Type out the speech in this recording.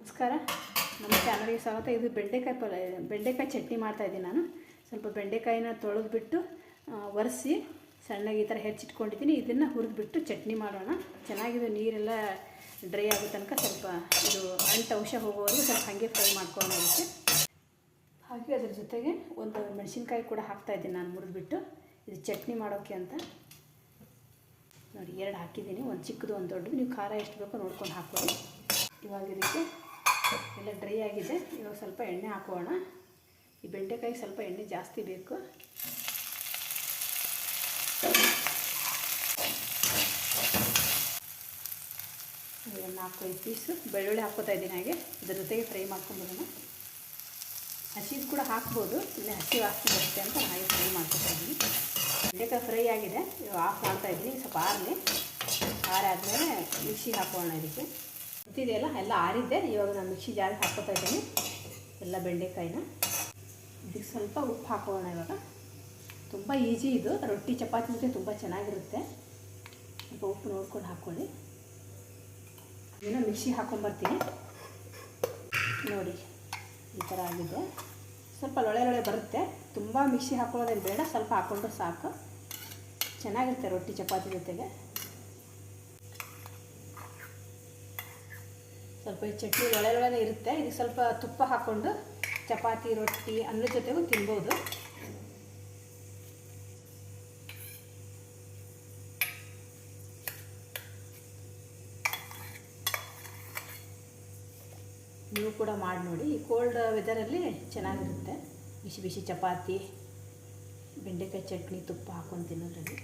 ನಮಸ್ಕಾರ, ನಮ್ಮ ಚಾನಲ್ಗೆ ಸ್ವಾಗತ. ಇದು ಬೆಂಡೆಕಾಯಿ ಚಟ್ನಿ ಮಾಡ್ತಾಯಿದ್ದೀನಿ. ನಾನು ಸ್ವಲ್ಪ ಬೆಂಡೆಕಾಯಿನ ತೊಳೆದ್ಬಿಟ್ಟು ಒರೆಸಿ ಸಣ್ಣಗೆ ಈ ಥರ ಹೆಚ್ಚಿಟ್ಕೊಂಡಿದ್ದೀನಿ. ಇದನ್ನು ಹುರಿದ್ಬಿಟ್ಟು ಚಟ್ನಿ ಮಾಡೋಣ. ಚೆನ್ನಾಗಿದೆ, ನೀರೆಲ್ಲ ಡ್ರೈ ಆಗೋ ತನಕ ಸ್ವಲ್ಪ ಇದು ಅಂಶ ಹೋಗೋವರೆಗೂ ಸ್ವಲ್ಪ ಹಾಗೆ ಫ್ರೈ ಮಾಡ್ಕೊಳ್ಳೋದಕ್ಕೆ. ಹಾಗೆ ಅದ್ರ ಜೊತೆಗೆ ಒಂದು ಮೆಣಸಿನ್ಕಾಯಿ ಕೂಡ ಹಾಕ್ತಾಯಿದ್ದೀನಿ ನಾನು ಮುರಿದ್ಬಿಟ್ಟು, ಇದು ಚಟ್ನಿ ಮಾಡೋಕ್ಕೆ ಅಂತ. ನೋಡಿ, 2 ಹಾಕಿದ್ದೀನಿ, ಒಂದು ಚಿಕ್ಕದು ಒಂದು ದೊಡ್ಡದು. ನೀವು ಖಾರ ಎಷ್ಟು ಬೇಕೋ ನೋಡ್ಕೊಂಡು ಹಾಕ್ಕೊಳ್ಳಿ. ಇವಾಗ ಇದಕ್ಕೆ ಎಲ್ಲ ಡ್ರೈ ಆಗಿದೆ. ಇವಾಗ ಸ್ವಲ್ಪ ಎಣ್ಣೆ ಹಾಕೋಣ. ಈ ಬೆಂಡೆಕಾಯಿ ಸ್ವಲ್ಪ ಎಣ್ಣೆ ಜಾಸ್ತಿ ಬೇಕು. ಒಂದು 4-5 ಪೀಸು ಬೆಳ್ಳುಳ್ಳಿ ಹಾಕ್ಕೋತಾ ಇದ್ದೀನಿ. ಹಾಗೆ ಇದ್ರ ಜೊತೆಗೆ ಫ್ರೈ ಮಾಡ್ಕೊಂಬಿಡೋಣ. ಹಸಿದು ಕೂಡ ಹಾಕ್ಬೋದು, ಇಲ್ಲೇ ಹಸಿ ವಾಸನೆ ಬರುತ್ತೆ ಅಂತ ಹಾಗೆ ಫ್ರೈ ಮಾಡ್ಕೊತಾ ಇದ್ದೀನಿ. ಬೆಂಡೆಕಾಯಿ ಫ್ರೈ ಆಗಿದೆ, ಇವಾಗ ಆಫ್ ಮಾಡ್ತಾಯಿದ್ದೀನಿ. ಸ್ವಲ್ಪ ಆರಾದಮೇಲೆ ಮಿಕ್ಸಿಗೆ ಹಾಕೋಣ. ಇದಕ್ಕೆ ಇದೆಯಲ್ಲ ಎಲ್ಲ ಆರಿದೆ. ಇವಾಗ ನಾನು ಮಿಕ್ಸಿ ಜಾರಿಗೆ ಹಾಕ್ಕೋತಾ ಇದ್ದೀನಿ ಎಲ್ಲ ಬೆಂಡೆಕಾಯಿನ. ಇದಕ್ಕೆ ಸ್ವಲ್ಪ ಉಪ್ಪು ಹಾಕೋಣ. ಇವಾಗ ತುಂಬ ಈಸಿ ಇದು, ರೊಟ್ಟಿ ಚಪಾತಿ ಜೊತೆ ತುಂಬ ಚೆನ್ನಾಗಿರುತ್ತೆ. ಸ್ವಲ್ಪ ಉಪ್ಪು ನೋಡ್ಕೊಂಡು ಹಾಕ್ಕೊಳ್ಳಿ. ಇದನ್ನು ಮಿಕ್ಸಿ ಹಾಕ್ಕೊಂಬರ್ತೀನಿ. ನೋಡಿ, ಈ ಥರ ಆಗಿದೆ. ಸ್ವಲ್ಪ ಲೊಳೆ ಬರುತ್ತೆ. ತುಂಬ ಮಿಕ್ಸಿ ಹಾಕೊಳ್ಳೋದೇನು ಬೇಡ, ಸ್ವಲ್ಪ ಹಾಕ್ಕೊಂಡ್ರೆ ಸಾಕು. ಚೆನ್ನಾಗಿರುತ್ತೆ ರೊಟ್ಟಿ ಚಪಾತಿ ಜೊತೆಗೆ. ಸ್ವಲ್ಪ ಈ ಚಟ್ನಿ ಲೊಳೆ ಇರುತ್ತೆ. ಇದಕ್ಕೆ ಸ್ವಲ್ಪ ತುಪ್ಪ ಹಾಕ್ಕೊಂಡು ಚಪಾತಿ, ರೊಟ್ಟಿ, ಅನ್ನದ ಜೊತೆಗೂ ತಿನ್ಬೋದು. ನೀವು ಕೂಡ ಮಾಡಿ ನೋಡಿ. ಈ ಕೋಲ್ಡ್ ವೆದರಲ್ಲಿ ಚೆನ್ನಾಗಿರುತ್ತೆ. ಬಿಸಿ ಬಿಸಿ ಚಪಾತಿ, ಬೆಂಡೆಕಾಯಿ ಚಟ್ನಿ, ತುಪ್ಪ ಹಾಕ್ಕೊಂಡು ತಿನ್ನೋದ್ರಲ್ಲಿ.